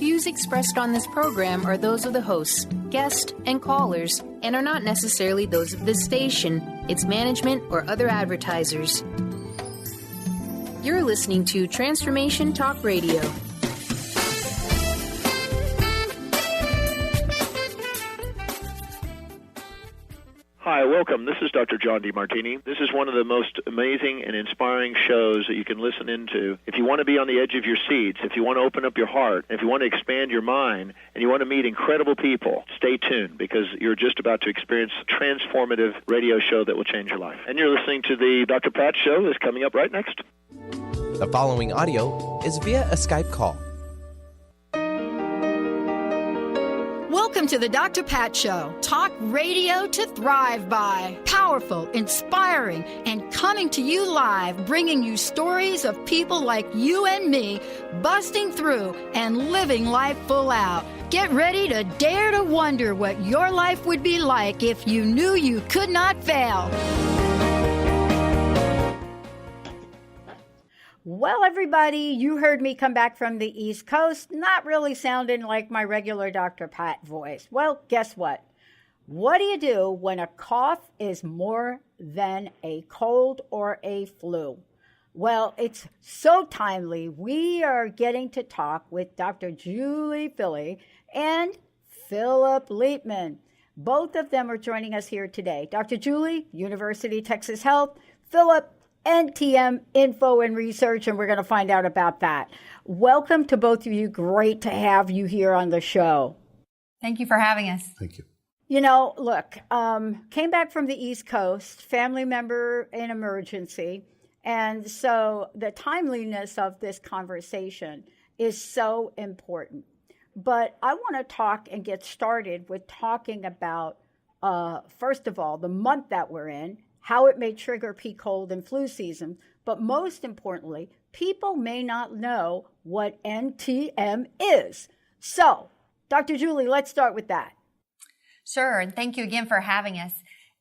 views expressed on this program are those of the hosts, guests, and callers, and are not necessarily those of this station, its management, or other advertisers. You're listening to Transformation Talk Radio. Hi, welcome. This is Dr. John DeMartini. This is one of the most amazing and inspiring shows that you can listen into. If you want to be on the edge of your seats, if you want to open up your heart, if you want to expand your mind, and you want to meet incredible people, stay tuned because you're just about to experience a transformative radio show that will change your life. And you're listening to the Dr. Pat Show that's coming up right next. The following audio is via a Skype call. Welcome to the Dr. Pat Show. Talk radio to thrive by. Powerful, inspiring, and coming to you live, bringing you stories of people like you and me, busting through and living life full out. Get ready to dare to wonder what your life would be like if you knew you could not fail. Well, everybody, you heard me come back from the East Coast, not really sounding like my regular Dr. Pat voice. Well, guess what? What do you do when a cough is more than a cold or a flu? Well, it's so timely. We are getting to talk with Dr. Flu-Philley and Philip Leitman. Both of them are joining us here today. Dr. Julie, University of Texas Health. Philip, NTM Info and Research, and we're going to find out about that. Welcome to both of you. Great to have you here on the show. Thank you for having us. Thank you. You know, look, came back from the East Coast, family member in emergency, and so the timeliness of this conversation is so important. But I want to talk and get started with talking about, first of all, the month that we're in, how it may trigger peak cold and flu season, but most importantly, people may not know what NTM is. So, Dr. Julie, let's start with that. Sure, and thank you again for having us.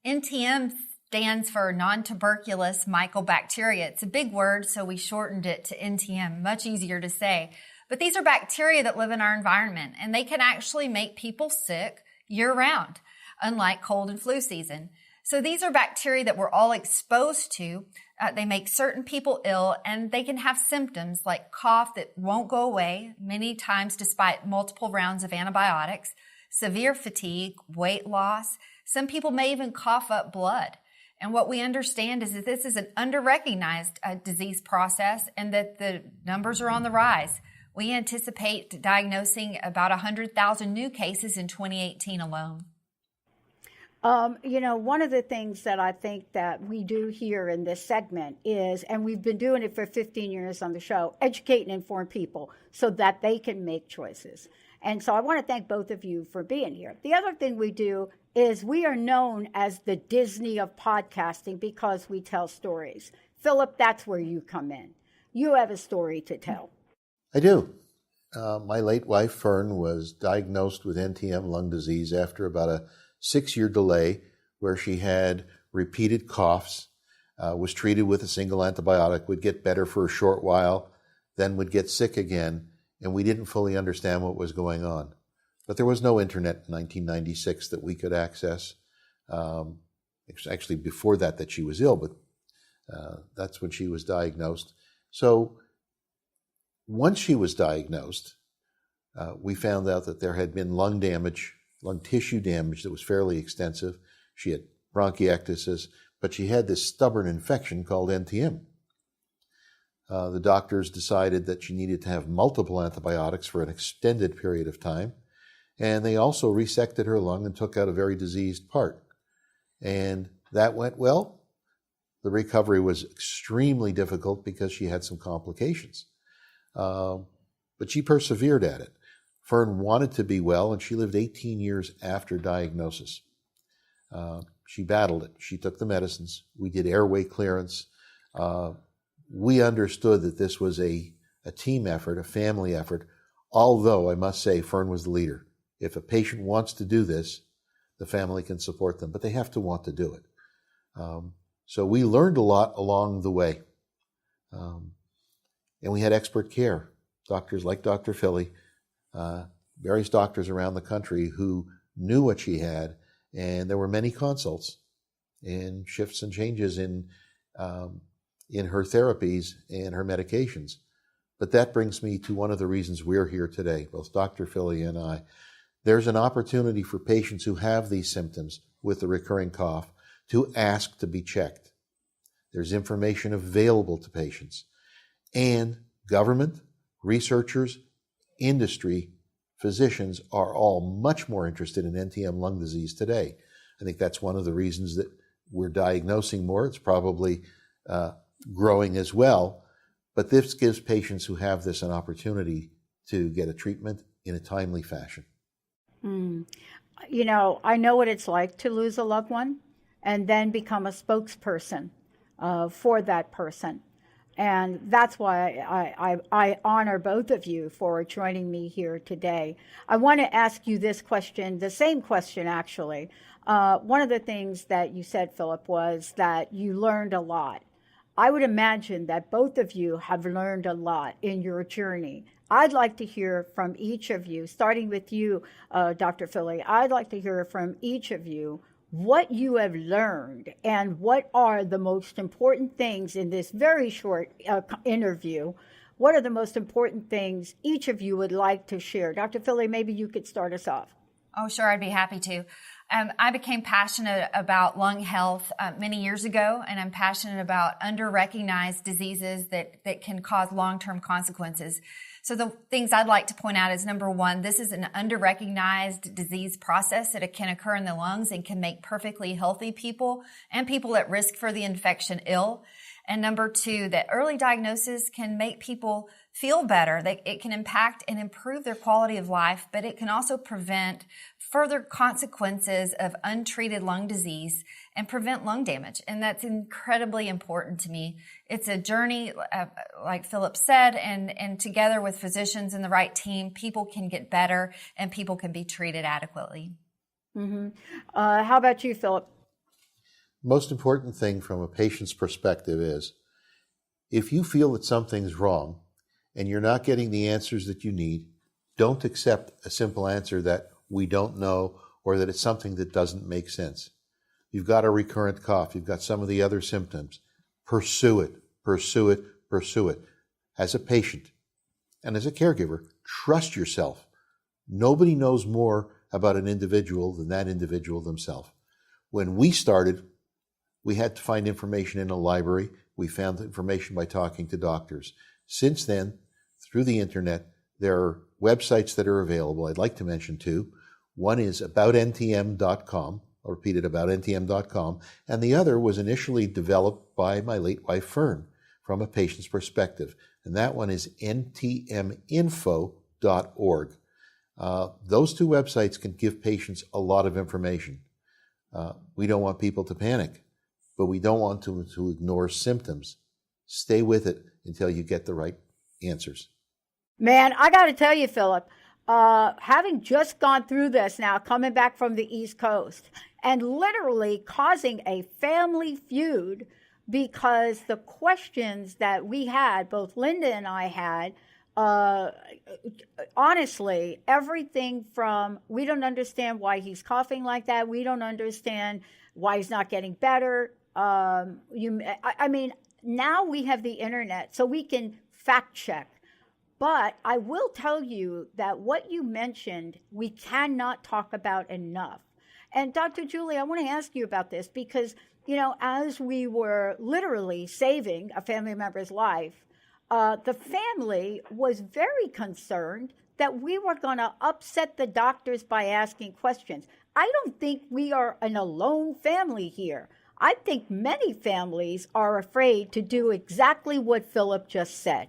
NTM stands for non-tuberculous mycobacteria. It's a big word, so we shortened it to NTM, much easier to say. But these are bacteria that live in our environment, and they can actually make people sick year-round, unlike cold and flu season. So these are bacteria that we're all exposed to. They make certain people ill, and they can have symptoms like cough that won't go away, many times despite multiple rounds of antibiotics, severe fatigue, weight loss. Some people may even cough up blood. And what we understand is that this is an under-recognized disease process and that the numbers are on the rise. We anticipate diagnosing about 100,000 new cases in 2018 alone. You know, one of the things that I think that we do here in this segment is, and we've been doing it for 15 years on the show, educate and inform people so that they can make choices. And so I want to thank both of you for being here. The other thing we do is we are known as the Disney of podcasting because we tell stories. Philip, that's where you come in. You have a story to tell. I do. My late wife, Fern, was diagnosed with NTM lung disease after about a 6-year delay where she had repeated coughs, was treated with a single antibiotic, would get better for a short while, then would get sick again, and we didn't fully understand what was going on. But there was no internet in 1996 that we could access. Actually, before that she was ill, but that's when she was diagnosed. So once she was diagnosed, we found out that there had been lung tissue damage that was fairly extensive. She had bronchiectasis, but she had this stubborn infection called NTM. The doctors decided that she needed to have multiple antibiotics for an extended period of time, and they also resected her lung and took out a very diseased part. And that went well. The recovery was extremely difficult because she had some complications. But she persevered at it. Fern wanted to be well, and she lived 18 years after diagnosis. She battled it. She took the medicines. We did airway clearance. We understood that this was a team effort, a family effort, although I must say Fern was the leader. If a patient wants to do this, the family can support them, but they have to want to do it. So we learned a lot along the way. And we had expert care. Doctors like Dr. Philley various doctors around the country who knew what she had, and there were many consults and shifts and changes in her therapies and her medications. But that brings me to one of the reasons we're here today, both Dr. Philley and I. There's an opportunity for patients who have these symptoms with the recurring cough to ask to be checked. There's information available to patients. And government, researchers, industry, physicians are all much more interested in NTM lung disease today. I think that's one of the reasons that we're diagnosing more. It's probably growing as well. But this gives patients who have this an opportunity to get a treatment in a timely fashion. You know, I know what it's like to lose a loved one and then become a spokesperson for that person. And that's why I honor both of you for joining me here today. I want to ask you this question, the same question actually. One of the things that you said, Philip, was that you learned a lot. I would imagine that both of you have learned a lot in your journey. I'd like to hear from each of you, starting with you, Dr. Philley. I'd like to hear from each of you what you have learned and what are the most important things in this very short interview. What are the most important things each of you would like to share? Dr. Philley, maybe you could start us off. Oh, sure. I'd be happy to. I became passionate about lung health many years ago, and I'm passionate about under-recognized diseases that can cause long-term consequences. So the things I'd like to point out is, number one, this is an under-recognized disease process that can occur in the lungs and can make perfectly healthy people and people at risk for the infection ill. And number two, that early diagnosis can make people feel better. It can impact and improve their quality of life, but it can also prevent further consequences of untreated lung disease and prevent lung damage. And that's incredibly important to me. It's a journey, like Philip said, and together with physicians and the right team, people can get better and people can be treated adequately. Mm-hmm. How about you, Philip? Most important thing from a patient's perspective is if you feel that something's wrong and you're not getting the answers that you need, don't accept a simple answer that we don't know or that it's something that doesn't make sense. You've got a recurrent cough. You've got some of the other symptoms. Pursue it, pursue it, pursue it. As a patient and as a caregiver, trust yourself. Nobody knows more about an individual than that individual themselves. When we started, we had to find information in a library. We found information by talking to doctors. Since then, through the internet, there are websites that are available. I'd like to mention two. One is aboutntm.com. I'll repeat it, aboutntm.com. And the other was initially developed by my late wife, Fern, from a patient's perspective. And that one is ntminfo.org. Those two websites can give patients a lot of information. We don't want people to panic, but we don't want to ignore symptoms. Stay with it until you get the right answers. Man, I got to tell you, Philip, having just gone through this now, coming back from the East Coast, and literally causing a family feud because the questions that we had, both Linda and I had, honestly, everything from we don't understand why he's coughing like that, we don't understand why he's not getting better. I mean, now we have the internet, so we can fact check. But I will tell you that what you mentioned, we cannot talk about enough. And Dr. Julie, I want to ask you about this because, you know, as we were literally saving a family member's life, the family was very concerned that we were going to upset the doctors by asking questions. I don't think we are an alone family here. I think many families are afraid to do exactly what Philip just said.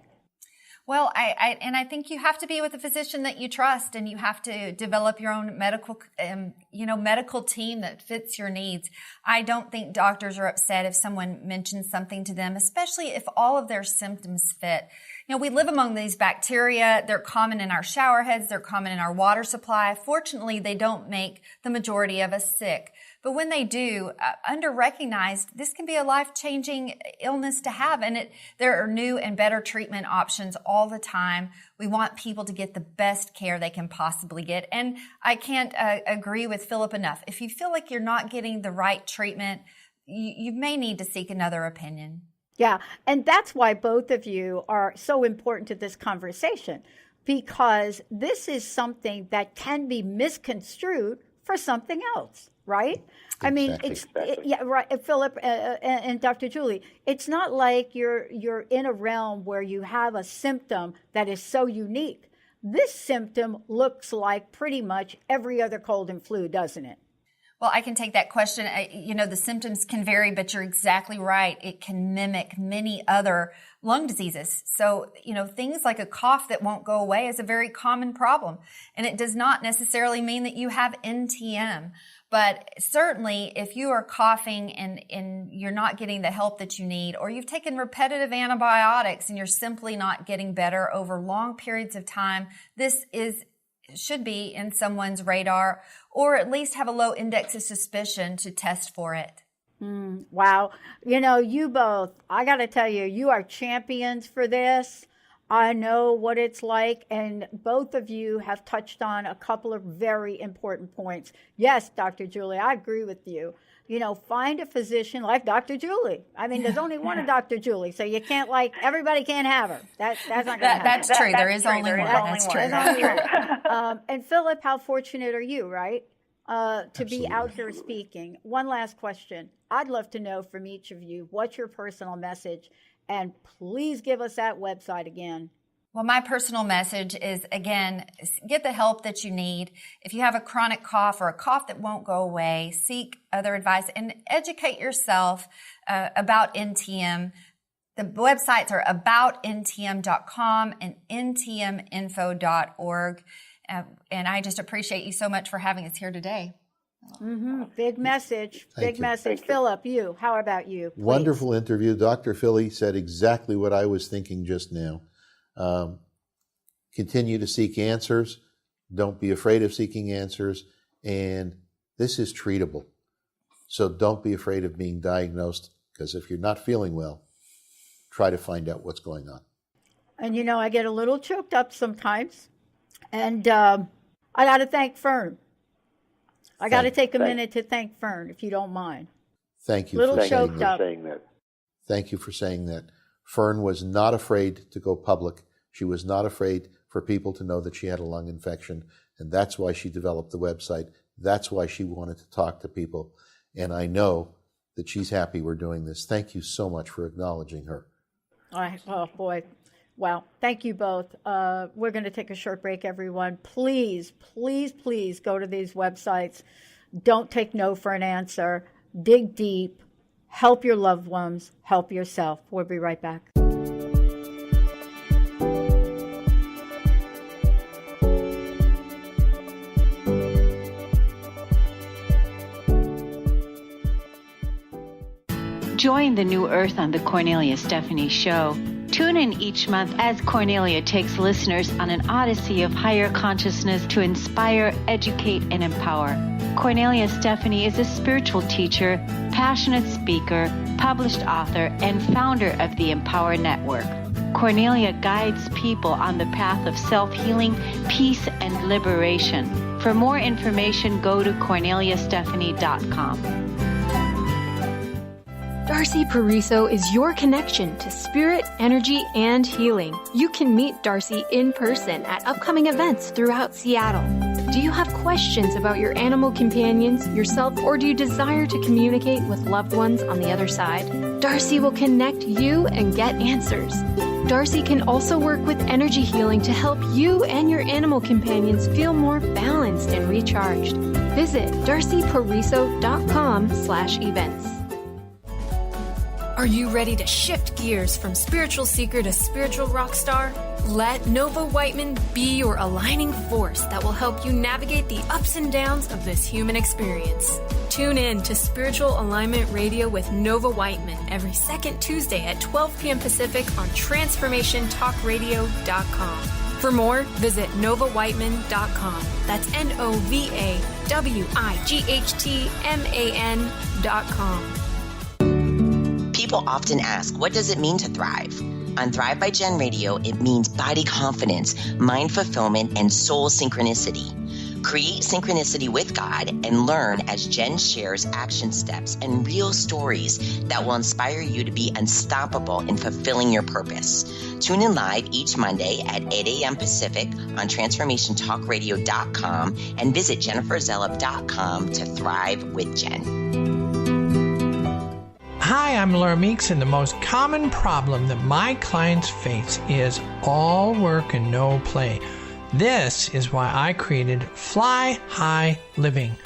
Well, I think you have to be with a physician that you trust, and you have to develop your own medical team that fits your needs. I don't think doctors are upset if someone mentions something to them, especially if all of their symptoms fit. You know, we live among these bacteria. They're common in our shower heads. They're common in our water supply. Fortunately, they don't make the majority of us sick. But when they do, under-recognized, this can be a life-changing illness to have. And there are new and better treatment options all the time. We want people to get the best care they can possibly get. And I can't agree with Philip enough. If you feel like you're not getting the right treatment, you may need to seek another opinion. Yeah, and that's why both of you are so important to this conversation, because this is something that can be misconstrued for something else, right? Exactly. I mean, yeah, right, Philip and Dr. Julie, it's not like you're in a realm where you have a symptom that is so unique. This symptom looks like pretty much every other cold and flu, doesn't it? Well, I can take that question. The symptoms can vary, but you're exactly right. It can mimic many other lung diseases. So, things like a cough that won't go away is a very common problem. And it does not necessarily mean that you have NTM. But certainly, if you are coughing and you're not getting the help that you need, or you've taken repetitive antibiotics and you're simply not getting better over long periods of time, this should be in someone's radar, or at least have a low index of suspicion to test for it. Wow. You both, I got to tell you, you are champions for this. I know what it's like, and both of you have touched on a couple of very important points. Yes, Dr. Julie, I agree with you. Find a physician like Dr. Julie. I mean, there's only one of Dr. Julie, so you can't everybody can't have her. That's not going to happen. That's true. There is only one. That's true. And Philip, how fortunate are you, right, to be out here speaking? One last question. I'd love to know from each of you, what's your personal message? And please give us that website again. Well, my personal message is, again, get the help that you need. If you have a chronic cough or a cough that won't go away, seek other advice and educate yourself about NTM. The websites are aboutntm.com and ntminfo.org. And I just appreciate you so much for having us here today. Mm-hmm. Big message. Big message. Philip, how about you? Please. Wonderful interview. Dr. Philley said exactly what I was thinking just now. Continue to seek answers. Don't be afraid of seeking answers. And this is treatable. So don't be afraid of being diagnosed, because if you're not feeling well, try to find out what's going on. And I get a little choked up sometimes. And I got to thank Fern. I got to take a minute to thank Fern, if you don't mind. Thank you for saying that. Thank you for saying that. Fern was not afraid to go public. She was not afraid for people to know that she had a lung infection, and that's why she developed the website. That's why she wanted to talk to people, and I know that she's happy we're doing this. Thank you so much for acknowledging her. All right. Oh, boy. Well, thank you both. We're going to take a short break, everyone. Please, please, please go to these websites. Don't take no for an answer. Dig deep. Help your loved ones. Help yourself. We'll be right back. Join the new earth on the Cornelia Stephanie Show. Tune in each month as Cornelia takes listeners on an odyssey of higher consciousness to inspire, educate, and empower. Cornelia Stephanie is a spiritual teacher, passionate speaker, published author, and founder of the Empower Network. Cornelia guides people on the path of self-healing, peace, and liberation. For more information, go to corneliastephanie.com. Darcy Pariso is your connection to spirit, energy, and healing. You can meet Darcy in person at upcoming events throughout Seattle. Do you have questions about your animal companions, yourself, or do you desire to communicate with loved ones on the other side? Darcy will connect you and get answers. Darcy can also work with energy healing to help you and your animal companions feel more balanced and recharged. Visit darcypariso.com/events. Are you ready to shift gears from spiritual seeker to spiritual rock star? Let Nova Whiteman be your aligning force that will help you navigate the ups and downs of this human experience. Tune in to Spiritual Alignment Radio with Nova Whiteman every second Tuesday at 12 p.m. Pacific on TransformationTalkRadio.com. For more, visit novawhiteman.com. That's NOVAWIGHTMAN.com. People often ask, what does it mean to thrive? On Thrive by Jen Radio, it means body confidence, mind fulfillment, and soul synchronicity. Create synchronicity with God and learn as Jen shares action steps and real stories that will inspire you to be unstoppable in fulfilling your purpose. Tune in live each Monday at 8 a.m. Pacific on TransformationTalkRadio.com and visit JenniferZellup.com to thrive with Jen. Hi, I'm Laura Meeks, and the most common problem that my clients face is all work and no play. This is why I created Fly High Living.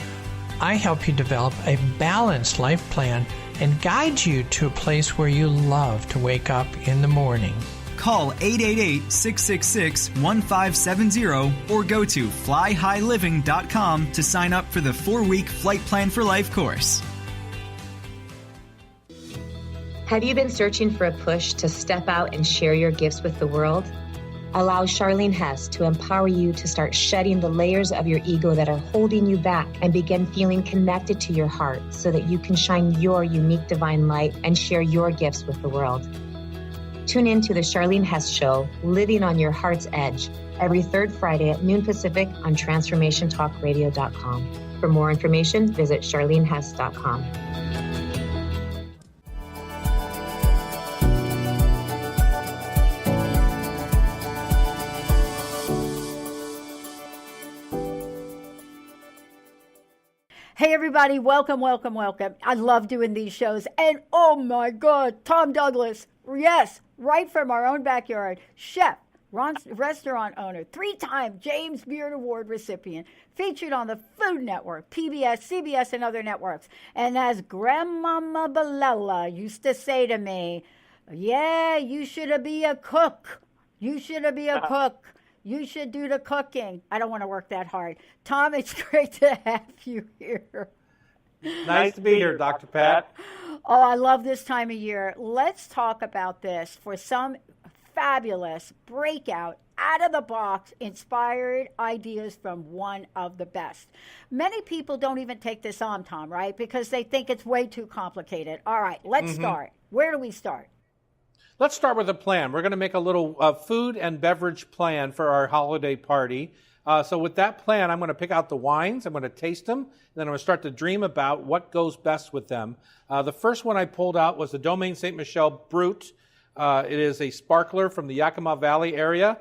I help you develop a balanced life plan and guide you to a place where you love to wake up in the morning. Call 888-666-1570 or go to flyhighliving.com to sign up for the 4-week Flight Plan for Life course. Have you been searching for a push to step out and share your gifts with the world? Allow Charlene Hess to empower you to start shedding the layers of your ego that are holding you back and begin feeling connected to your heart so that you can shine your unique divine light and share your gifts with the world. Tune in to the Charlene Hess Show, Living on Your Heart's Edge, every third Friday at noon Pacific on TransformationTalkRadio.com. For more information, visit CharleneHess.com. Hey, everybody, welcome. I love doing these shows. And oh my God, Tom Douglas, yes, right from our own backyard, chef, restaurant owner, 3-time James Beard Award recipient, featured on the Food Network, PBS, CBS, and other networks. And as Grandmama Belela used to say to me, yeah, you should be a cook. You should be a cook. You should do the cooking. I don't want to work that hard. Tom, it's great to have you here. Nice to be here, Dr. Pat. Oh, I love this time of year. Let's talk about this for some fabulous breakout, out-of-the-box, inspired ideas from one of the best. Many people don't even take this on, Tom, right? Because they think it's way too complicated. All right, let's start. Where do we start? Let's start with a plan. We're going to make a little food and beverage plan for our holiday party. So with that plan, I'm going to pick out the wines. I'm going to taste them. And then I'm going to start to dream about what goes best with them. The first one I pulled out was the Domaine Saint Michel Brut. It is a sparkler from the Yakima Valley area.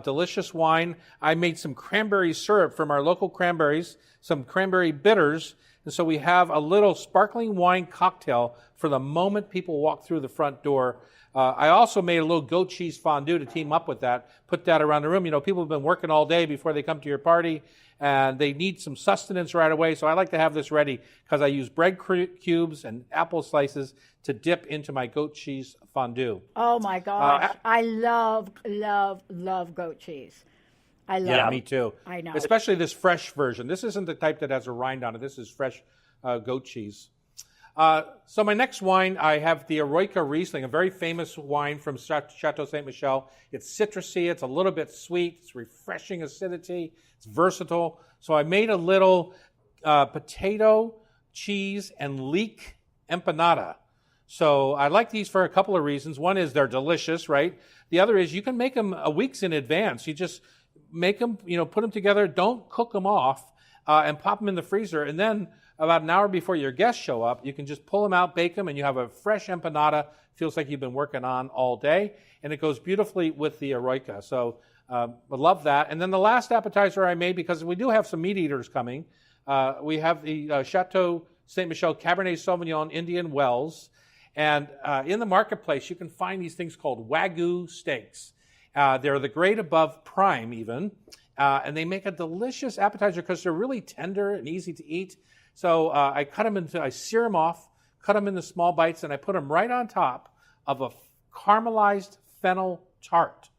Delicious wine. I made some cranberry syrup from our local cranberries, some cranberry bitters. And so we have a little sparkling wine cocktail for the moment people walk through the front door. I also made a little goat cheese fondue to team up with that, put that around the room. You know, people have been working all day before they come to your party, and they need some sustenance right away. So I like to have this ready because I use bread cubes and apple slices to dip into my goat cheese fondue. Oh, my gosh. I love goat cheese. I love it. Yeah, me too. I know. Especially this fresh version. This isn't the type that has a rind on it. This is fresh goat cheese. So my next wine, I have the Eroica Riesling, a very famous wine from Chateau Saint Michel. It's citrusy, it's a little bit sweet, it's refreshing acidity, it's versatile. So I made a little potato, cheese, and leek empanada. So I like these for a couple of reasons. One is they're delicious, right? The other is you can make them weeks in advance. You just make them, put them together, don't cook them off, and pop them in the freezer, and then about an hour before your guests show up, you can just pull them out, bake them, and you have a fresh empanada. Feels like you've been working on all day, and it goes beautifully with the Eroica. So I love that. And then the last appetizer I made, because we do have some meat eaters coming, we have the Chateau Saint Michel Cabernet Sauvignon Indian Wells. And in the marketplace, you can find these things called Wagyu steaks. They're the grade above prime even, and they make a delicious appetizer because they're really tender and easy to eat. So I sear them off, cut them into small bites, and I put them right on top of a caramelized fennel tart.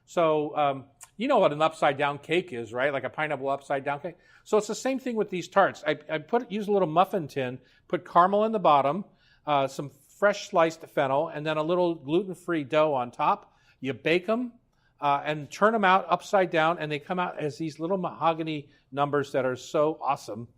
So you know what an upside-down cake is, right? Like a pineapple upside-down cake. So it's the same thing with these tarts. I use a little muffin tin, put caramel in the bottom, some fresh sliced fennel, and then a little gluten-free dough on top. You bake them and turn them out upside down, and they come out as these little mahogany numbers that are so awesome.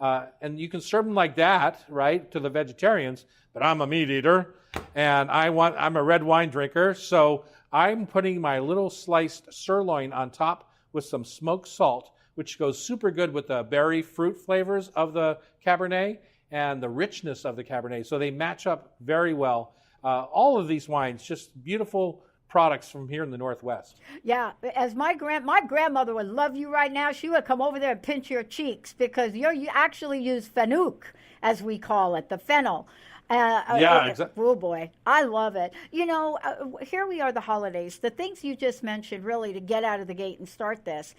And you can serve them like that, right, to the vegetarians, but I'm a meat eater, and I'm a red wine drinker, so I'm putting my little sliced sirloin on top with some smoked salt, which goes super good with the berry fruit flavors of the Cabernet and the richness of the Cabernet. So they match up very well. All of these wines, just beautiful products from here in the Northwest. Yeah, as my grandmother would love you right now. She would come over there and pinch your cheeks because you actually use fenugreek, as we call it, the fennel. Yeah, exactly. Oh boy, I love it. Here we are, the holidays. The things you just mentioned, really, to get out of the gate and start this.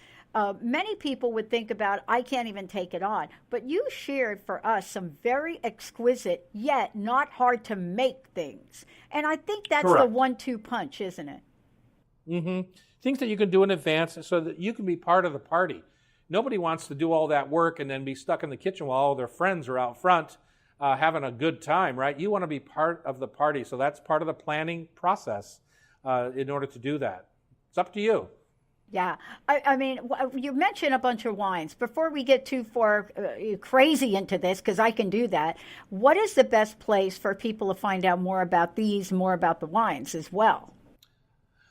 Many people would think about, I can't even take it on. But you shared for us some very exquisite, yet not hard to make things. And I think that's Correct. the 1-2 punch, isn't it? Mm-hmm. Things that you can do in advance so that you can be part of the party. Nobody wants to do all that work and then be stuck in the kitchen while all their friends are out front having a good time, right? You want to be part of the party. So that's part of the planning process in order to do that. It's up to you. Yeah. I mean, you mentioned a bunch of wines. Before we get too far crazy into this, because I can do that, what is the best place for people to find out more about these, more about the wines as well?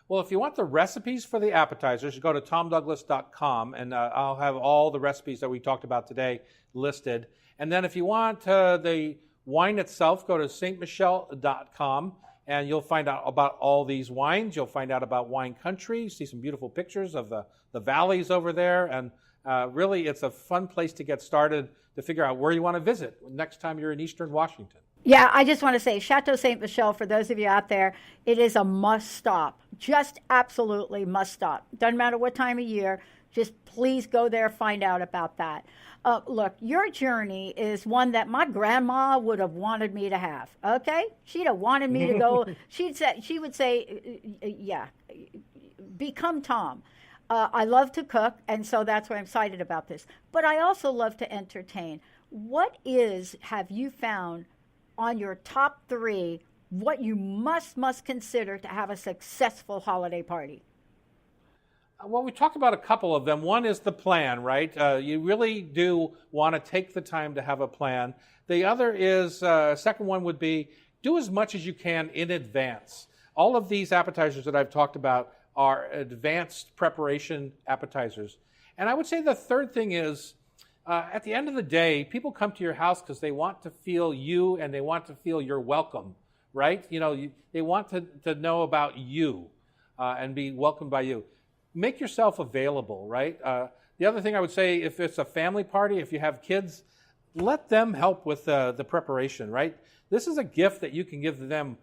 Well, if you want the recipes for the appetizers, you go to tomdouglas.com, and I'll have all the recipes that we talked about today listed. And then if you want the wine itself, go to stmichelle.com. And you'll find out about all these wines. You'll find out about wine country, see some beautiful pictures of the valleys over there. And really, it's a fun place to get started to figure out where you want to visit next time you're in Eastern Washington. Yeah, I just want to say, Chateau Ste. Michelle, for those of you out there, it is a must stop. Just absolutely must stop. Doesn't matter what time of year. Just please go there, find out about that. Look, your journey is one that my grandma would have wanted me to have. Okay, she'd have wanted me to go. She would say, yeah, become Tom. I love to cook, and so that's why I'm excited about this. But I also love to entertain. What have you found on your top 3? What you must consider to have a successful holiday party? Well, we talked about a couple of them. One is the plan, right? You really do want to take the time to have a plan. The other is, second one would be, do as much as you can in advance. All of these appetizers that I've talked about are advanced preparation appetizers. And I would say the third thing is, at the end of the day, people come to your house because they want to feel you and they want to feel you're welcome, right? They want to know about you and be welcomed by you. Make yourself available, right? The other thing I would say, if it's a family party, if you have kids, let them help with the preparation, right? This is a gift that you can give to them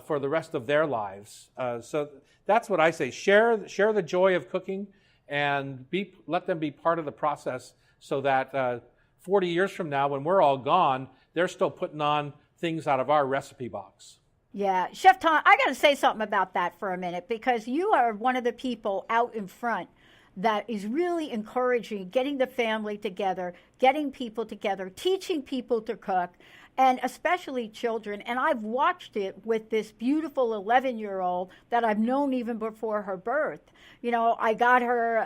for the rest of their lives. So that's what I say. Share the joy of cooking and let them be part of the process so that 40 years from now, when we're all gone, they're still putting on things out of our recipe box. Yeah, Chef Tom, I got to say something about that for a minute, because you are one of the people out in front that is really encouraging getting the family together, getting people together, teaching people to cook, and especially children. And I've watched it with this beautiful 11-year-old that I've known even before her birth. I got her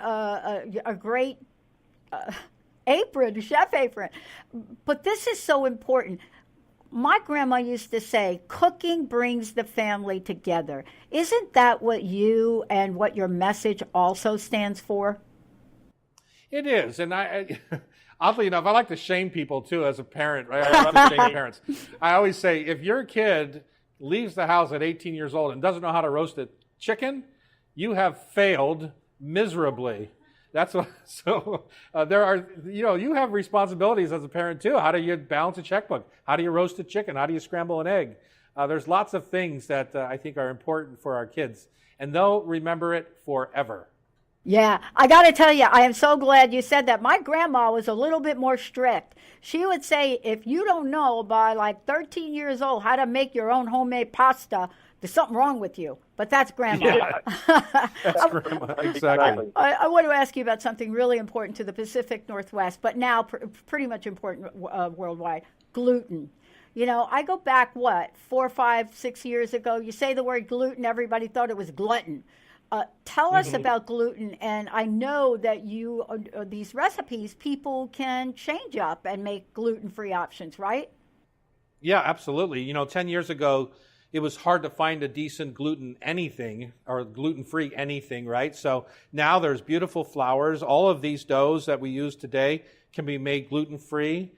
a great apron, chef apron. But this is so important. My grandma used to say, cooking brings the family together. Isn't that what you and what your message also stands for? It is. And I oddly enough, I like to shame people too as a parent, right? I love to shame parents. I always say, if your kid leaves the house at 18 years old and doesn't know how to roast a chicken, you have failed miserably. That's what, so there are, you have responsibilities as a parent too. How do you balance a checkbook? How do you roast a chicken? How do you scramble an egg? There's lots of things that I think are important for our kids, and they'll remember it forever. Yeah, I got to tell you, I am so glad you said that. My grandma was a little bit more strict. She would say, if you don't know by like 13 years old how to make your own homemade pasta, there's something wrong with you. But that's grandma. Yeah, that's grandma, exactly. I want to ask you about something really important to the Pacific Northwest, but now pretty much important worldwide, gluten. I go back, 4, 5, 6 years ago, you say the word gluten, everybody thought it was glutton. Tell us about gluten, and I know that these recipes people can change up and make gluten-free options, right? Yeah, absolutely. 10 years ago, it was hard to find a decent gluten anything or gluten-free anything, right? So now there's beautiful flours. All of these doughs that we use today can be made gluten-free.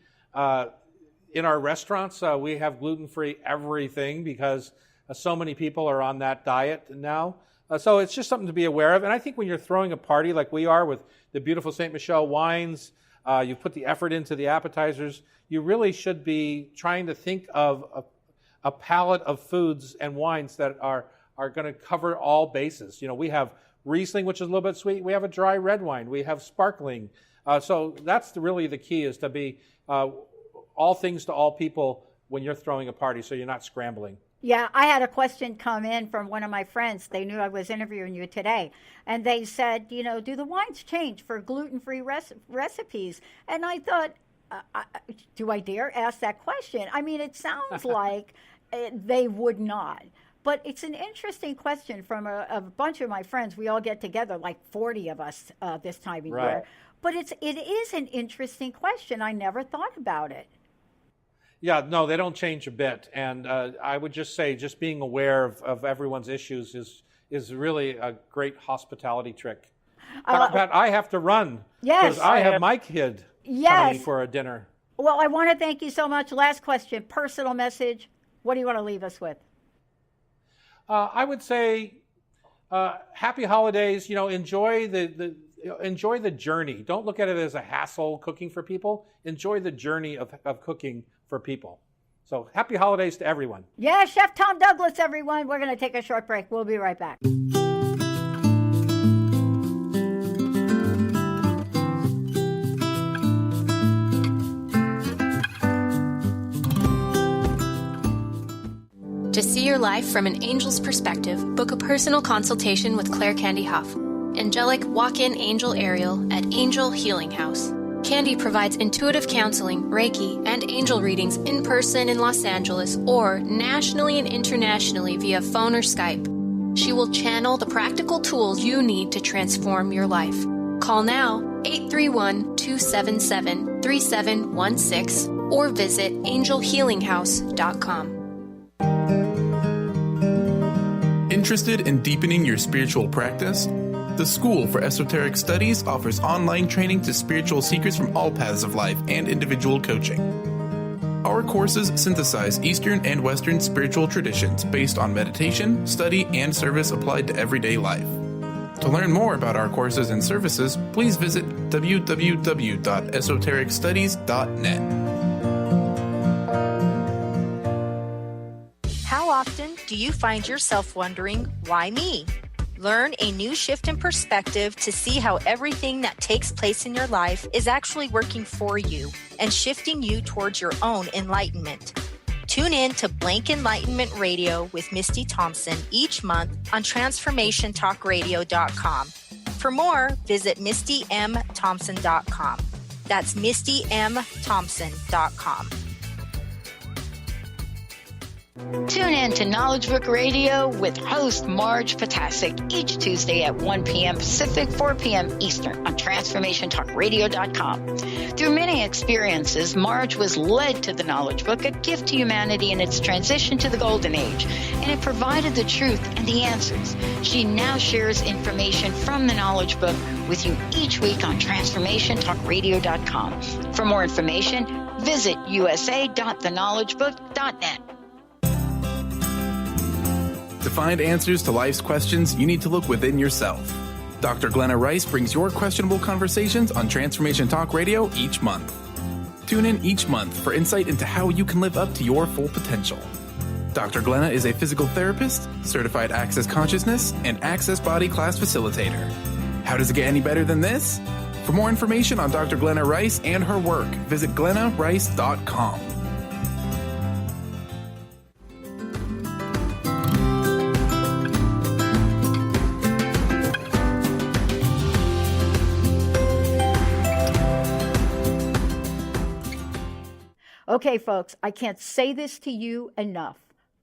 In our restaurants, we have gluten-free everything because so many people are on that diet now. So it's just something to be aware of. And I think when you're throwing a party like we are with the beautiful St. Michel wines, you put the effort into the appetizers, you really should be trying to think of a palette of foods and wines that are going to cover all bases. We have Riesling, which is a little bit sweet. We have a dry red wine. We have sparkling. So that's really the key, is to be all things to all people when you're throwing a party, so you're not scrambling. Yeah, I had a question come in from one of my friends. They knew I was interviewing you today. And they said, do the wines change for gluten-free recipes? And I thought, do I dare ask that question? I mean, it sounds like they would not. But it's an interesting question from a bunch of my friends. We all get together, like 40 of us this time of year. But it is an interesting question. I never thought about it. Yeah, no, they don't change a bit. And I would just say just being aware of everyone's issues is really a great hospitality trick. Pat, I have to run. Yes. Because I have my kid coming for a dinner. Well, I want to thank you so much. Last question, personal message. What do you want to leave us with? I would say happy holidays. Enjoy the journey. Don't look at it as a hassle cooking for people. Enjoy the journey of cooking for people. So happy holidays to everyone. Yeah, Chef Tom Douglas, everyone. We're going to take a short break. We'll be right back. To see your life from an angel's perspective, book a personal consultation with Claire Candy Huff, angelic walk-in angel Ariel at Angel Healing House. Candy provides intuitive counseling, Reiki, and angel readings in person in Los Angeles or nationally and internationally via phone or Skype. She will channel the practical tools you need to transform your life. Call now 831-277-3716 or visit angelhealinghouse.com. Interested in deepening your spiritual practice? The School for Esoteric Studies offers online training to spiritual seekers from all paths of life and individual coaching. Our courses synthesize Eastern and Western spiritual traditions based on meditation, study, and service applied to everyday life. To learn more about our courses and services, please visit www.esotericstudies.net. How often do you find yourself wondering, why me? Learn a new shift in perspective to see how everything that takes place in your life is actually working for you and shifting you towards your own enlightenment. Tune in to Blank Enlightenment Radio with Misty Thompson each month on TransformationTalkRadio.com. For more, visit MistyMThompson.com. That's MistyMThompson.com. Tune in to Knowledge Book Radio with host Marge Potasic each Tuesday at 1 p.m. Pacific, 4 p.m. Eastern on TransformationTalkRadio.com. Through many experiences, Marge was led to the Knowledge Book, a gift to humanity in its transition to the Golden Age, and it provided the truth and the answers. She now shares information from the Knowledge Book with you each week on TransformationTalkRadio.com. For more information, visit usa.theknowledgebook.net. To find answers to life's questions, you need to look within yourself. Dr. Glenna Rice brings your questionable conversations on Transformation Talk Radio each month. Tune in each month for insight into how you can live up to your full potential. Dr. Glenna is a physical therapist, certified Access Consciousness, and Access Body Class facilitator. How does it get any better than this? For more information on Dr. Glenna Rice and her work, visit glennarice.com. Okay, folks, I can't say this to you enough.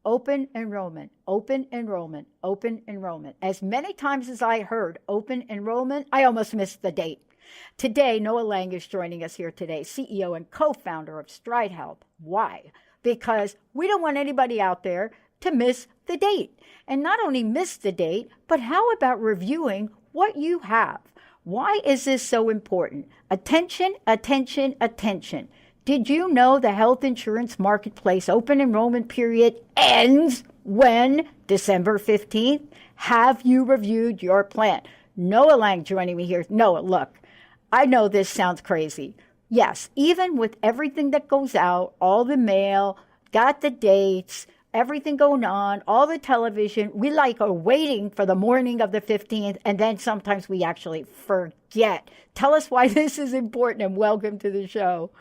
Open enrollment, open enrollment, open enrollment. As many times as I heard open enrollment, I almost missed the date. Today, Noah Lang is joining us here today, CEO and co-founder of Stride Health. Why? Because we don't want anybody out there to miss the date. And not only miss the date, but how about reviewing what you have? Why is this so important? Attention, attention, attention. Did you know the health insurance marketplace open enrollment period ends when? December 15th? Have you reviewed your plan? Noah Lang joining me here. Noah, look, I know this sounds crazy. Yes, even with everything that goes out, all the mail, got the dates, everything going on, all the television, we are waiting for the morning of the 15th, and then sometimes we actually forget. Tell us why this is important, and welcome to the show.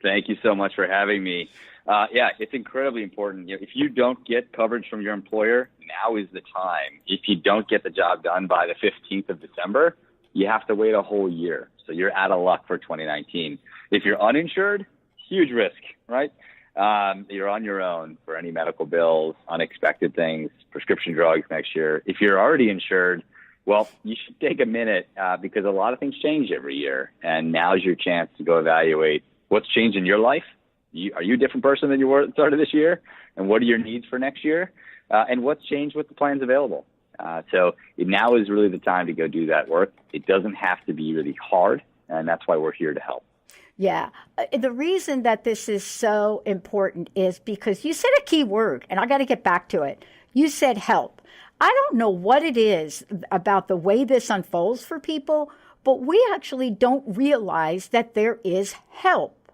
Thank you so much for having me. Yeah, it's incredibly important. If you don't get coverage from your employer, now is the time. If you don't get the job done by the 15th of December, you have to wait a whole year. So you're out of luck for 2019. If you're uninsured, huge risk, right? You're on your own for any medical bills, unexpected things, prescription drugs next year. If you're already insured, well, you should take a minute because a lot of things change every year. And now's your chance to go evaluate what's changed in your life. Are you a different person than you were at the start of this year? And what are your needs for next year? And what's changed with the plans available? So now is really the time to go do that work. It doesn't have to be really hard, and that's why we're here to help. Yeah. The reason that this is so important is because you said a key word, and I got to get back to it. You said help. I don't know what it is about the way this unfolds for people, but we actually don't realize that there is help.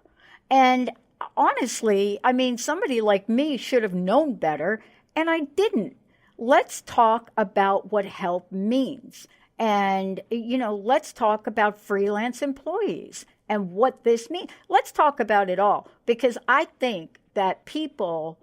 And honestly, I mean, somebody like me should have known better, and I didn't. Let's talk about what help means. And, let's talk about freelance employees and what this means. Let's talk about it all, because I think that people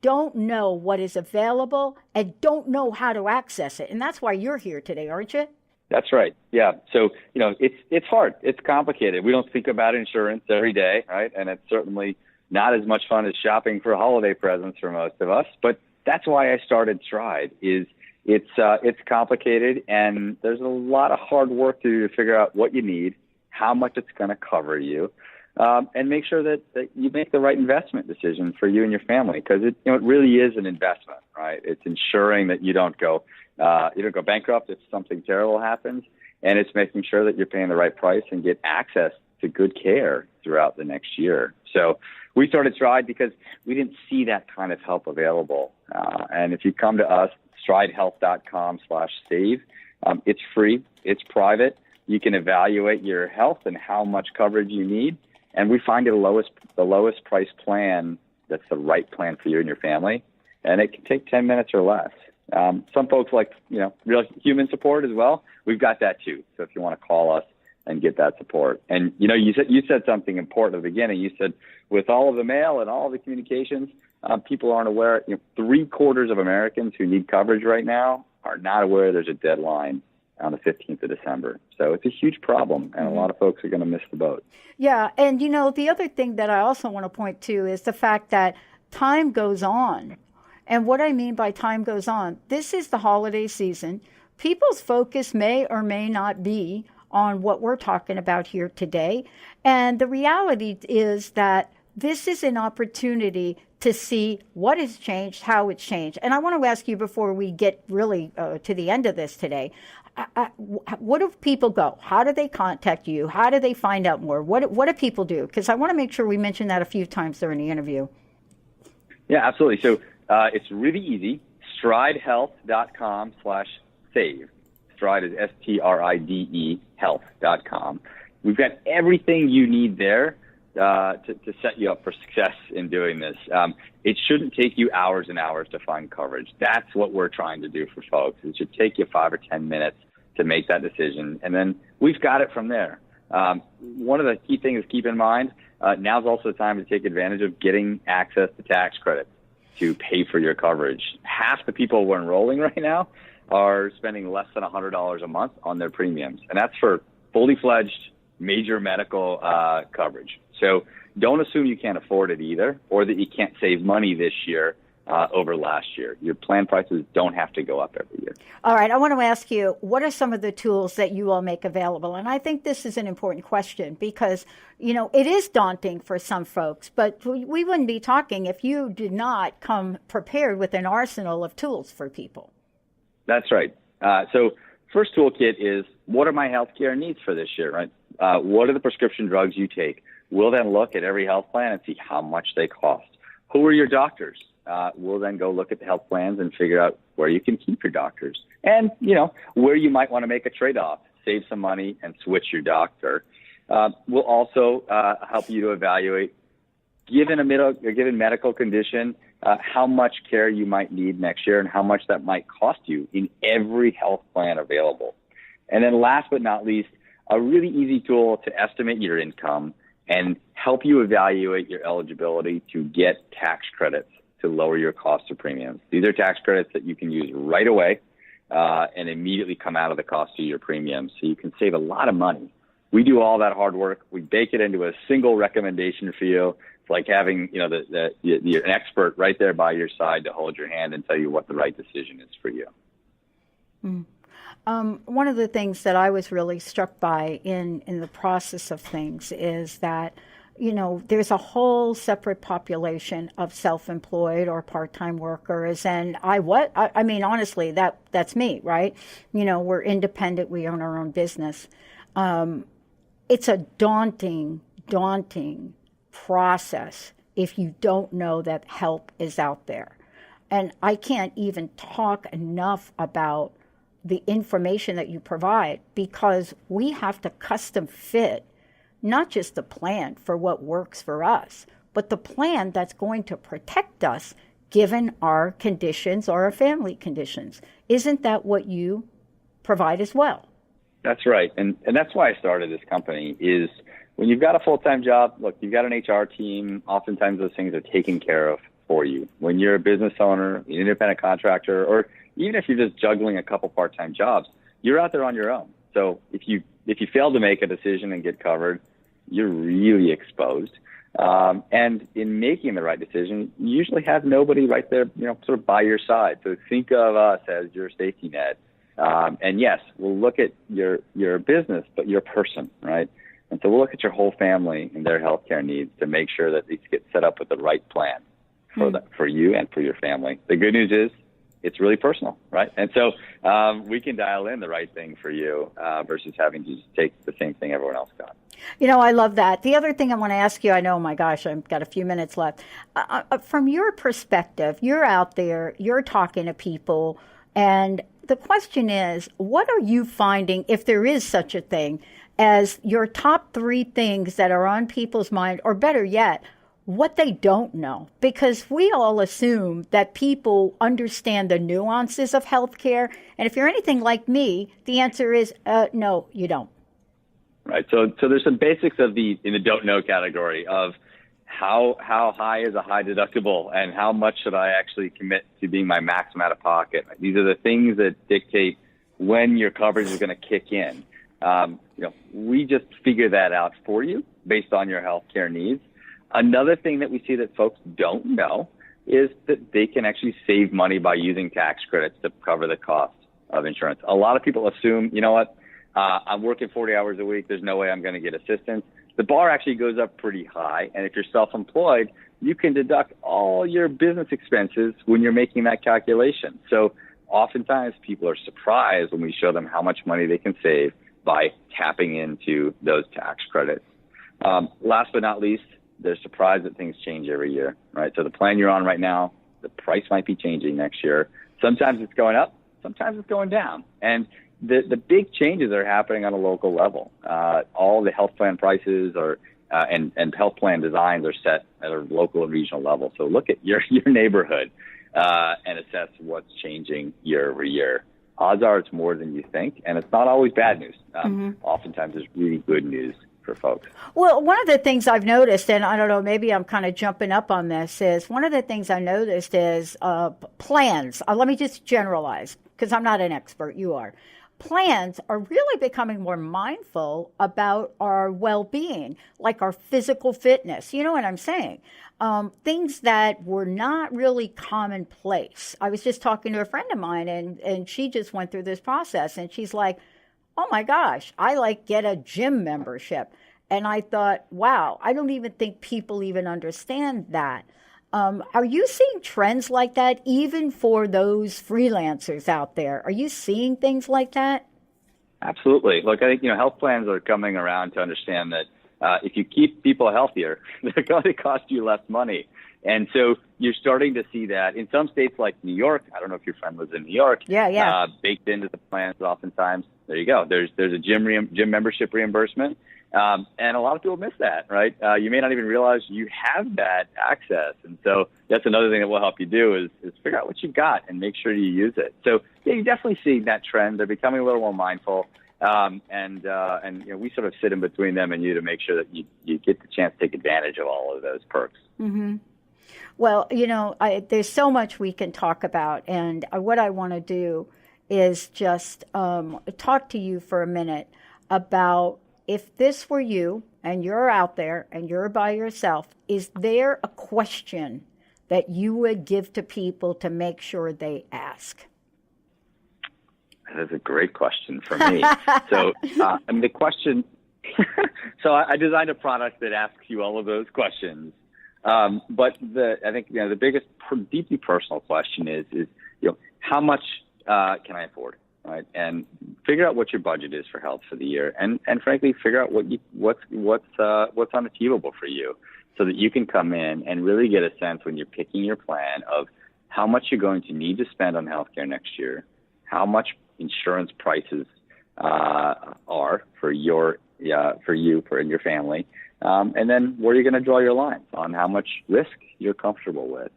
don't know what is available and don't know how to access it. And that's why you're here today, aren't you? That's right. Yeah. So, it's hard. It's complicated. We don't think about insurance every day, right? And it's certainly not as much fun as shopping for holiday presents for most of us. But that's why I started Stride. It's complicated, and there's a lot of hard work to do to figure out what you need, how much it's going to cover you, and make sure that you make the right investment decision for you and your family, because it really is an investment, right? It's ensuring that you don't go bankrupt if something terrible happens, and it's making sure that you're paying the right price and get access to good care throughout the next year. So we started Stride because we didn't see that kind of help available. And if you come to us, stridehealth.com/save, it's free, it's private. You can evaluate your health and how much coverage you need. And we find the lowest price plan that's the right plan for you and your family. And it can take 10 minutes or less. Some folks like, real human support as well. We've got that too. So if you want to call us and get that support. And, you said something important at the beginning. You said with all of the mail and all of the communications, people aren't aware. 3/4 of Americans who need coverage right now are not aware there's a deadline on the 15th of December. So it's a huge problem, and a lot of folks are going to miss the boat. Yeah, and the other thing that I also want to point to is the fact that time goes on. And what I mean by time goes on, this is the holiday season. People's focus may or may not be on what we're talking about here today. And the reality is that this is an opportunity to see what has changed, how it's changed. And I want to ask you before we get really to the end of this today, what do people go? How do they contact you? How do they find out more? What do people do? Because I want to make sure we mention that a few times during the interview. Yeah, absolutely. So it's really easy. stridehealth.com/save. Stride is STRIDE health.com. We've got everything you need there to set you up for success in doing this. It shouldn't take you hours and hours to find coverage. That's what we're trying to do for folks. It should take you 5 or 10 minutes to make that decision, and then we've got it from there. One of the key things to keep in mind, now's also the time to take advantage of getting access to tax credits to pay for your coverage. Half the people we're enrolling right now are spending less than $100 a month on their premiums, and that's for fully fledged major medical coverage. So don't assume you can't afford it either, or that you can't save money this year over last year. Your plan prices don't have to go up every year. All right. I want to ask you, what are some of the tools that you all make available? And I think this is an important question because, it is daunting for some folks, but we wouldn't be talking if you did not come prepared with an arsenal of tools for people. That's right. So first toolkit is, what are my healthcare needs for this year, right? What are the prescription drugs you take? We'll then look at every health plan and see how much they cost. Who are your doctors? We'll then go look at the health plans and figure out where you can keep your doctors and, where you might want to make a trade-off, save some money and switch your doctor. We'll also help you to evaluate, given given medical condition, how much care you might need next year and how much that might cost you in every health plan available. And then last but not least, a really easy tool to estimate your income and help you evaluate your eligibility to get tax credits to lower your cost of premiums. These are tax credits that you can use right away and immediately come out of the cost of your premiums, so you can save a lot of money. We do all that hard work. We bake it into a single recommendation for you. It's like having an expert right there by your side to hold your hand and tell you what the right decision is for you. Mm. One of the things that I was really struck by in the process of things is that, there's a whole separate population of self-employed or part-time workers. And I mean, honestly, that's me, right? We're independent. We own our own business. It's a daunting process if you don't know that help is out there. And I can't even talk enough about the information that you provide because we have to custom fit not just the plan for what works for us, but the plan that's going to protect us given our conditions or our family conditions. Isn't that what you provide as well? That's right. And that's why I started this company is when you've got a full-time job, look, you've got an HR team, oftentimes those things are taken care of for you. When you're a business owner, an independent contractor, or even if you're just juggling a couple part-time jobs, you're out there on your own. So if you fail to make a decision and get covered, you're really exposed. And in making the right decision, you usually have nobody right there, sort of by your side. So think of us as your safety net. And yes, we'll look at your business, but your person, right? And so we'll look at your whole family and their healthcare needs to make sure that these get set up with the right plan for you and for your family. The good news is it's really personal, right? And so we can dial in the right thing for you versus having to just take the same thing everyone else got. I love that. The other thing I want to ask you, I know, my gosh, I've got a few minutes left. From your perspective, you're out there, you're talking to people, and the question is, what are you finding, if there is such a thing, as your top 3 things that are on people's mind, or better yet, what they don't know? Because we all assume that people understand the nuances of healthcare, and if you're anything like me, the answer is no, you don't. Right. So there's some basics in the don't know category of how high is a high deductible and how much should I actually commit to being my maximum out of pocket. These are the things that dictate when your coverage is going to kick in. We just figure that out for you based on your healthcare needs. Another thing that we see that folks don't know is that they can actually save money by using tax credits to cover the cost of insurance. A lot of people assume, I'm working 40 hours a week. There's no way I'm going to get assistance. The bar actually goes up pretty high. And if you're self-employed, you can deduct all your business expenses when you're making that calculation. So oftentimes people are surprised when we show them how much money they can save by tapping into those tax credits. Last but not least, they're surprised that things change every year, right? So the plan you're on right now, the price might be changing next year. Sometimes it's going up, sometimes it's going down. And the big changes are happening on a local level. All the health plan prices and health plan designs are set at a local and regional level. So look at your neighborhood and assess what's changing year over year. Odds are it's more than you think, and it's not always bad news. Oftentimes it's really good news for folks. Well, one of the things I've noticed, and I don't know, maybe I'm kind of jumping up on this, is one of the things I noticed is plans. Let me just generalize, because I'm not an expert, you are. plans are really becoming more mindful about our well-being, like our physical fitness. You know what I'm saying? Things that were not really commonplace. I was just talking to a friend of mine, and she just went through this process, and she's like, oh my gosh, I get a gym membership. And I thought, wow, I don't even think people even understand that. Are you seeing trends like that, even for those freelancers out there? Are you seeing things like that? Absolutely. Look, I think, health plans are coming around to understand that if you keep people healthier, they're going to cost you less money. And so you're starting to see that in some states like New York. I don't know if your friend lives in New York. Yeah. Baked into the plans oftentimes. There you go. There's a gym membership reimbursement. And a lot of people miss that, right? You may not even realize you have that access. And so that's another thing that will help you do is figure out what you've got and make sure you use it. So yeah, you're definitely seeing that trend. They're becoming a little more mindful. And we sort of sit in between them and you to make sure that you get the chance to take advantage of all of those perks. Mm-hmm. Well, there's so much we can talk about. And what I want to do is just talk to you for a minute about, if this were you and you're out there and you're by yourself, is there a question that you would give to people to make sure they ask? That is a great question for me. So, the question, so I designed a product that asks you all of those questions. But I think the biggest deeply personal question is how much can I afford? Right, and figure out what your budget is for health for the year, and frankly, figure out what's unachievable for you, so that you can come in and really get a sense when you're picking your plan of how much you're going to need to spend on healthcare next year, how much insurance prices are for you and your family, and then where you're going to draw your lines on how much risk you're comfortable with.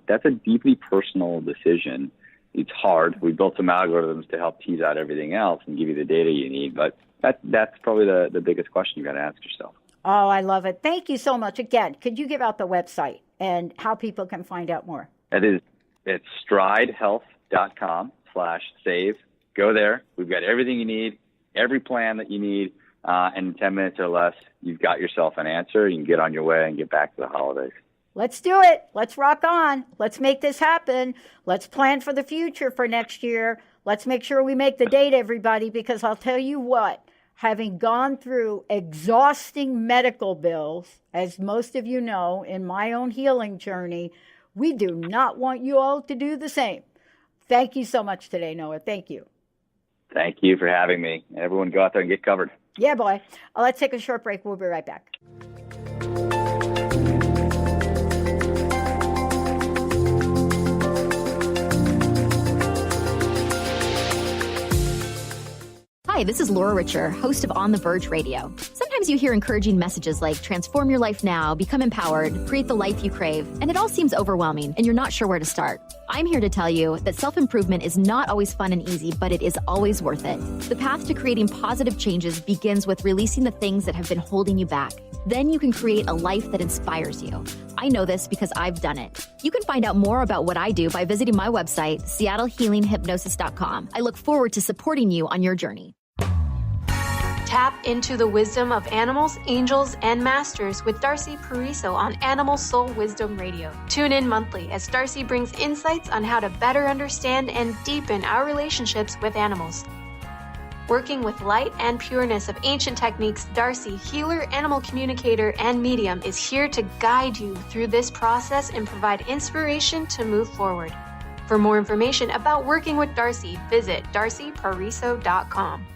That's a deeply personal decision. It's hard. We built some algorithms to help tease out everything else and give you the data you need. But that's probably the biggest question you got to ask yourself. Oh, I love it. Thank you so much. Again, could you give out the website and how people can find out more? It's stridehealth.com/save. Go there. We've got everything you need, every plan that you need. And in 10 minutes or less, you've got yourself an answer. You can get on your way and get back to the holidays. Let's do it. Let's rock on. Let's make this happen. Let's plan for the future for next year. Let's make sure we make the date, everybody, because I'll tell you what, having gone through exhausting medical bills, as most of you know, in my own healing journey, we do not want you all to do the same. Thank you so much today, Noah. Thank you. Thank you for having me. Everyone go out there and get covered. Yeah, boy. Let's take a short break. We'll be right back. Hi, this is Laura Richer, host of On the Verge Radio. Sometimes you hear encouraging messages like transform your life now, become empowered, create the life you crave, and it all seems overwhelming and you're not sure where to start. I'm here to tell you that self-improvement is not always fun and easy, but it is always worth it. The path to creating positive changes begins with releasing the things that have been holding you back. Then you can create a life that inspires you. I know this because I've done it. You can find out more about what I do by visiting my website, seattlehealinghypnosis.com. I look forward to supporting you on your journey. Tap into the wisdom of animals, angels, and masters with Darcy Pariso on Animal Soul Wisdom Radio. Tune in monthly as Darcy brings insights on how to better understand and deepen our relationships with animals. Working with light and pureness of ancient techniques, Darcy, healer, animal communicator, and medium, is here to guide you through this process and provide inspiration to move forward. For more information about working with Darcy, visit darcypariso.com.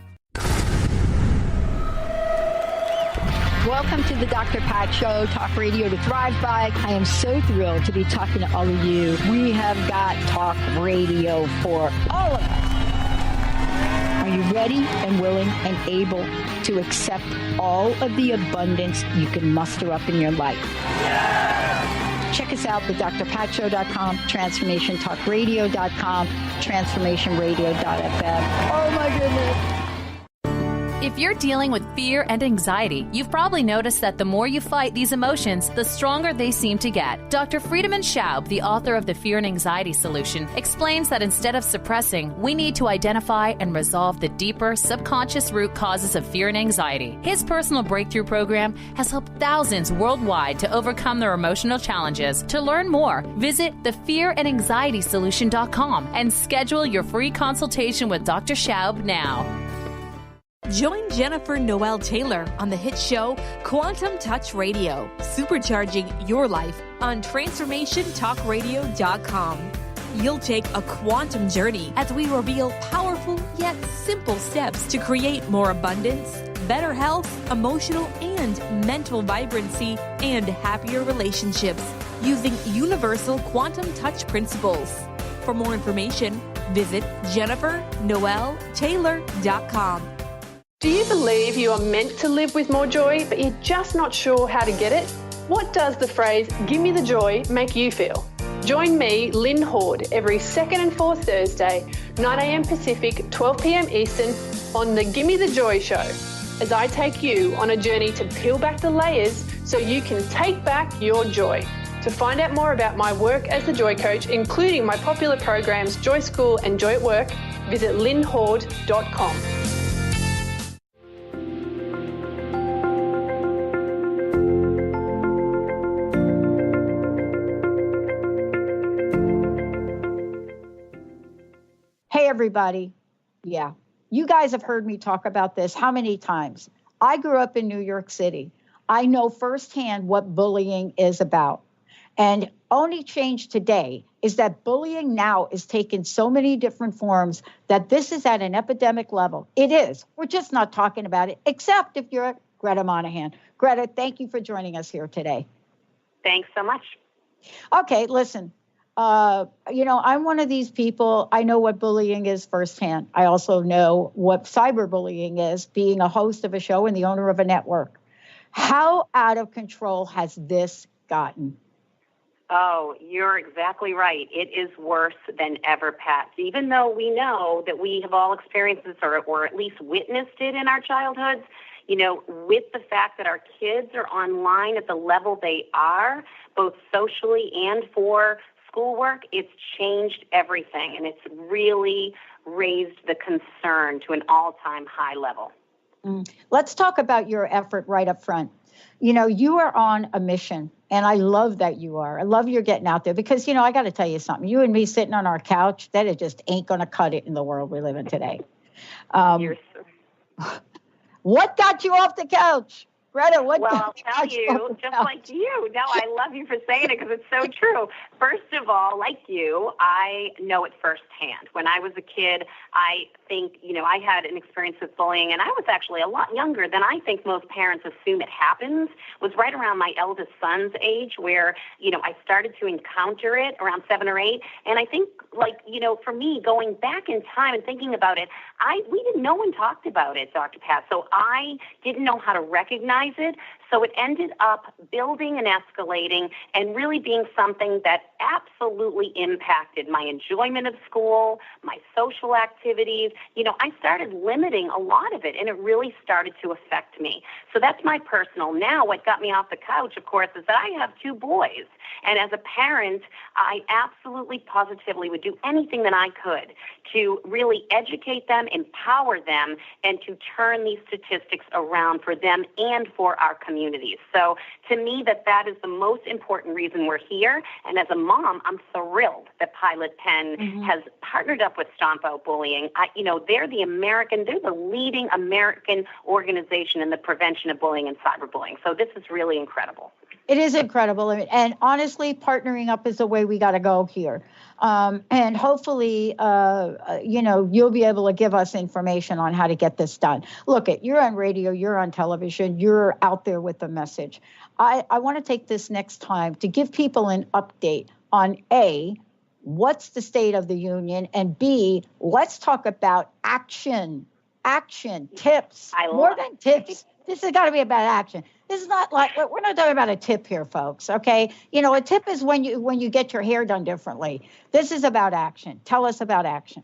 Welcome to the Dr. Pat Show, Talk Radio to Thrive By. I am so thrilled to be talking to all of you. We have got talk radio for all of us. Are you ready and willing and able to accept all of the abundance you can muster up in your life? Check us out at drpatshow.com, transformationtalkradio.com, transformationradio.fm. Oh my goodness. If you're dealing with fear and anxiety, you've probably noticed that the more you fight these emotions, the stronger they seem to get. Dr. Friedemann Schaub, the author of The Fear and Anxiety Solution, explains that instead of suppressing, we need to identify and resolve the deeper subconscious root causes of fear and anxiety. His personal breakthrough program has helped thousands worldwide to overcome their emotional challenges. To learn more, visit thefearandanxietysolution.com and schedule your free consultation with Dr. Schaub now. Join Jennifer Noel Taylor on the hit show Quantum Touch Radio, supercharging your life on TransformationTalkRadio.com. You'll take a quantum journey as we reveal powerful yet simple steps to create more abundance, better health, emotional and mental vibrancy, and happier relationships using universal quantum touch principles. For more information, visit JenniferNoelTaylor.com. Do you believe you are meant to live with more joy, but you're just not sure how to get it? What does the phrase, "give me the joy," make you feel? Join me, Lynn Horde, every second and fourth Thursday, 9 a.m. Pacific, 12 p.m. Eastern, on the Gimme the Joy Show, as I take you on a journey to peel back the layers so you can take back your joy. To find out more about my work as a joy coach, including my popular programs Joy School and Joy at Work, visit lynnhorde.com. Hey, everybody. Yeah, you guys have heard me talk about this how many times? I grew up in New York City. I know firsthand what bullying is about. And only change today is that bullying now is taking so many different forms that this is at an epidemic level. It is. We're just not talking about it, except if you're Greta Monahan. Greta, thank you for joining us here today. Thanks so much. Okay, listen. I'm one of these people. I know what bullying is firsthand. I also know what cyberbullying is, being a host of a show and the owner of a network. How out of control has this gotten? Oh, you're exactly right. It is worse than ever, Pat. Even though we know that we have all experienced this or at least witnessed it in our childhoods, with the fact that our kids are online at the level they are, both socially and for schoolwork, it's changed everything, and it's really raised the concern to an all-time high level. Let's talk about your effort right up front. You are on a mission, and I love that you are. I love you're getting out there because, I got to tell you something. You and me sitting on our couch, that it just ain't going to cut it in the world we live in today. What got you off the couch? Greta, what? Well, I'll tell you, just like you. No, I love you for saying it because it's so true. First of all, like you, I know it firsthand. When I was a kid, I think, I had an experience with bullying, and I was actually a lot younger than I think most parents assume it happens. It was right around my eldest son's age where, I started to encounter it around 7 or 8. And I think, for me, going back in time and thinking about it, no one talked about it, Dr. Pat. So I didn't know how to recognize it. So it ended up building and escalating and really being something that absolutely impacted my enjoyment of school, my social activities. I started limiting a lot of it, and it really started to affect me. So that's my personal. Now, what got me off the couch, of course, is that I have 2 boys. And as a parent, I absolutely positively would do anything that I could to really educate them, empower them, and to turn these statistics around for them and for our communities. So to me, that is the most important reason we're here. And as a mom, I'm thrilled that Pilot Pen has partnered up with Stomp Out Bullying. They're the leading American organization in the prevention of bullying and cyberbullying. So this is really incredible. It is incredible. And honestly, partnering up is the way we got to go here. And hopefully, you'll be able to give us information on how to get this done. Look, you're on radio, you're on television, you're out there with the message. I want to take this next time to give people an update on A, what's the state of the union, and B, let's talk about action, tips, more than tips. This has got to be about action. This is not like, we're not talking about a tip here, folks, okay? A tip is when you get your hair done differently. This is about action. Tell us about action.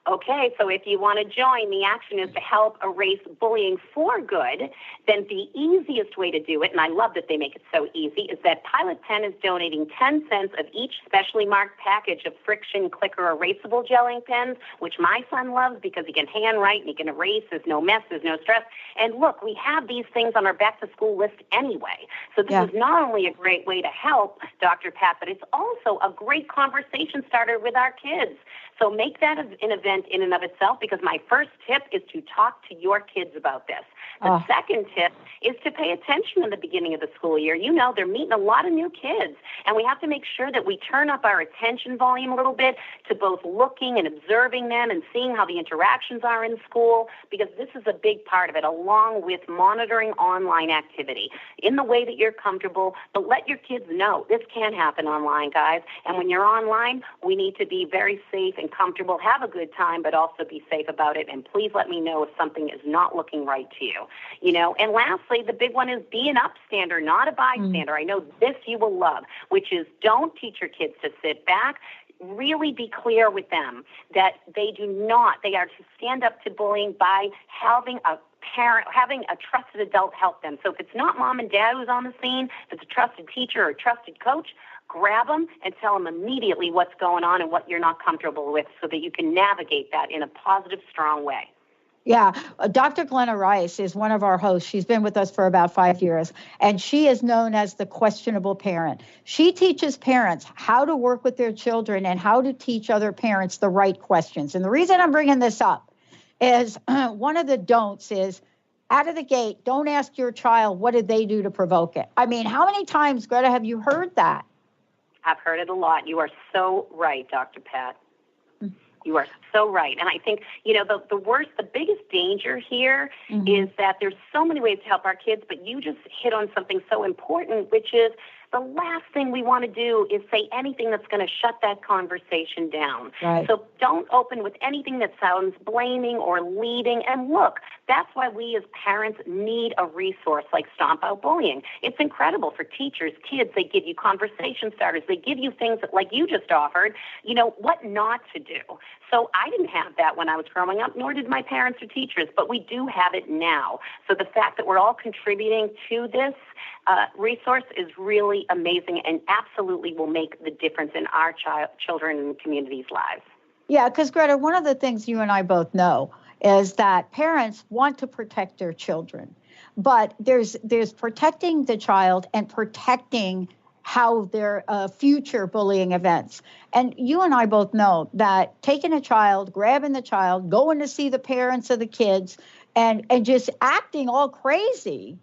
Okay, so if you want to join, the action is to help erase bullying for good. Then the easiest way to do it, and I love that they make it so easy, is that Pilot Pen is donating 10 cents of each specially marked package of friction clicker erasable gel ink pens, which my son loves because he can handwrite and he can erase. There's no mess, there's no stress. And look, we have these things on our back-to-school list anyway. So this is not only a great way to help Dr. Pat, but it's also a great conversation starter with our kids. So make that an event in and of itself, because my first tip is to talk to your kids about this. The second tip is to pay attention in the beginning of the school year. You know, they're meeting a lot of new kids, and we have to make sure that we turn up our attention volume a little bit to both looking and observing them and seeing how the interactions are in school, because this is a big part of it, along with monitoring online activity in the way that you're comfortable. But let your kids know this can happen online, guys. And when you're online, we need to be very safe and comfortable, have a good time, but also be safe about it. And please let me know if something is not looking right to you. You know, and lastly, the big one is be an upstander, not a bystander. I know this you will love, which is don't teach your kids to sit back. Really be clear with them that they are to stand up to bullying by having a trusted adult help them. So if it's not mom and dad who's on the scene, if it's a trusted teacher or a trusted coach, grab them and tell them immediately what's going on and what you're not comfortable with so that you can navigate that in a positive, strong way. Yeah, Dr. Glenna Rice is one of our hosts. She's been with us for about 5 years, and she is known as the questionable parent. She teaches parents how to work with their children and how to teach other parents the right questions. And the reason I'm bringing this up is one of the don'ts is out of the gate, don't ask your child, what did they do to provoke it? I mean, how many times, Greta, have you heard that? I've heard it a lot. You are so right, Dr. Pat. You are so right. And I think, you know, the biggest danger here is that there's so many ways to help our kids, but you just hit on something so important, which is the last thing we want to do is say anything that's going to shut that conversation down. Right. So don't open with anything that sounds blaming or leading. And look, that's why we as parents need a resource like Stomp Out Bullying. It's incredible for teachers, kids. They give you conversation starters. They give you things that, like you just offered, you know, what not to do. So I didn't have that when I was growing up, nor did my parents or teachers, but we do have it now. So the fact that we're all contributing to this resource is really amazing and absolutely will make the difference in our children and communities' lives. Yeah, because Greta, one of the things you and I both know is that parents want to protect their children, but there's protecting the child and protecting how their future bullying events. And you and I both know that taking a child, grabbing the child, going to see the parents of the kids, and just acting all crazy,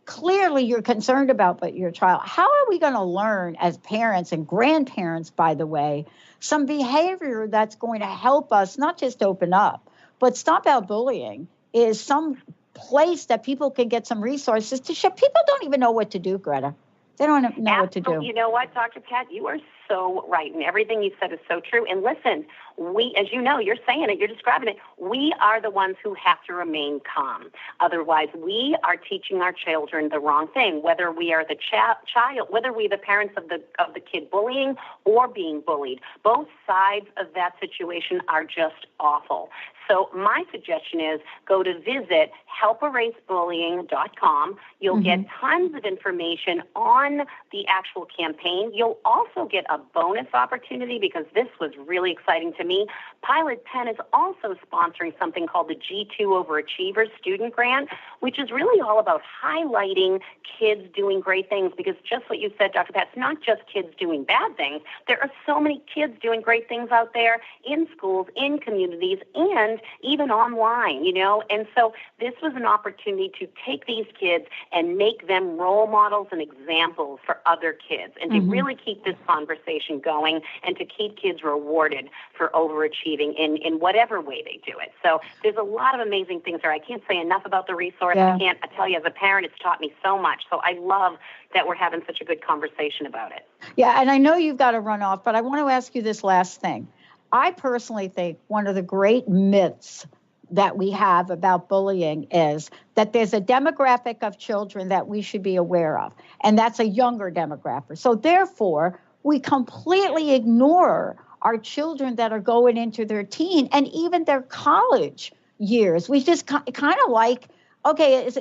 clearly you're concerned about your child. How are we going to learn as parents and grandparents, by the way, some behavior that's going to help us not just open up, but Stomp Out Bullying is some place that people can get some resources to share. People don't even know what to do, Greta. They don't know what to do. You know what, Dr. Pat? You are so right, and everything you said is so true. And listen, we, as you know, you're saying it, you're describing it, we are the ones who have to remain calm. Otherwise, we are teaching our children the wrong thing, whether we are the child, whether we the parents of the kid bullying or being bullied. Both sides of that situation are just awful. So my suggestion is go to visit helperasebullying.com. You'll get tons of information on the actual campaign. You'll also get a bonus opportunity because this was really exciting to me. Pilot Pen is also sponsoring something called the G2 Overachievers Student Grant, which is really all about highlighting kids doing great things, because just what you said, Dr. Pat, it's not just kids doing bad things. There are so many kids doing great things out there in schools, in communities, and even online, you know. And so this was an opportunity to take these kids and make them role models and examples for other kids, and to really keep this conversation going and to keep kids rewarded for overachieving in whatever way they do it. So there's a lot of amazing things there. I can't say enough about the resource. Yeah. I tell you, as a parent, it's taught me so much. So I love that we're having such a good conversation about it. Yeah, and I know you've got to run off, but I want to ask you this last thing. I personally think one of the great myths that we have about bullying is that there's a demographic of children that we should be aware of, and that's a younger demographic. So therefore, we completely ignore our children that are going into their teen and even their college years. We just kind of like, okay, as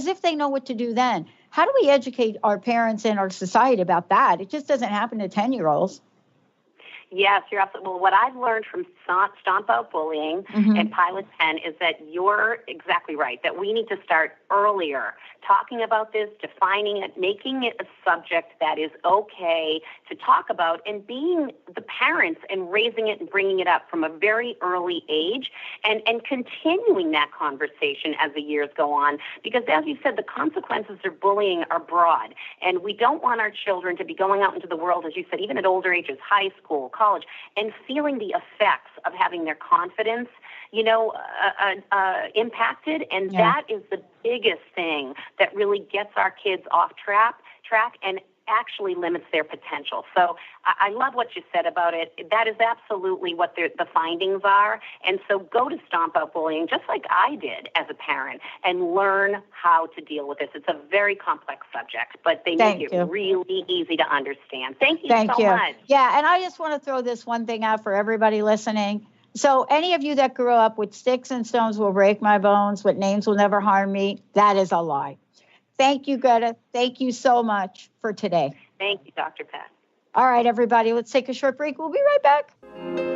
if they know what to do then. How do we educate our parents and our society about that? It just doesn't happen to 10-year-olds. Yes, you're absolutely. Well, what I've learned from Stomp Out Bullying and Pilot 10 is that you're exactly right, that we need to start earlier talking about this, defining it, making it a subject that is okay to talk about, and being the parents and raising it and bringing it up from a very early age and continuing that conversation as the years go on. Because as you said, the consequences of bullying are broad, and we don't want our children to be going out into the world, as you said, even at older ages, high school, college, and feeling the effects of having their confidence, impacted. And that is the biggest thing that really gets our kids off track and actually limits their potential. So I love what you said about it. That is absolutely what the findings are. And so go to Stomp Out Bullying, just like I did as a parent, and learn how to deal with this. It's a very complex subject, but they make it really easy to understand. Thank you so much. Yeah, and I just want to throw this one thing out for everybody listening. So any of you that grew up with sticks and stones will break my bones, but names will never harm me, that is a lie. Thank you, Greta. Thank you so much for today. Thank you, Dr. Pat. All right, everybody, let's take a short break. We'll be right back.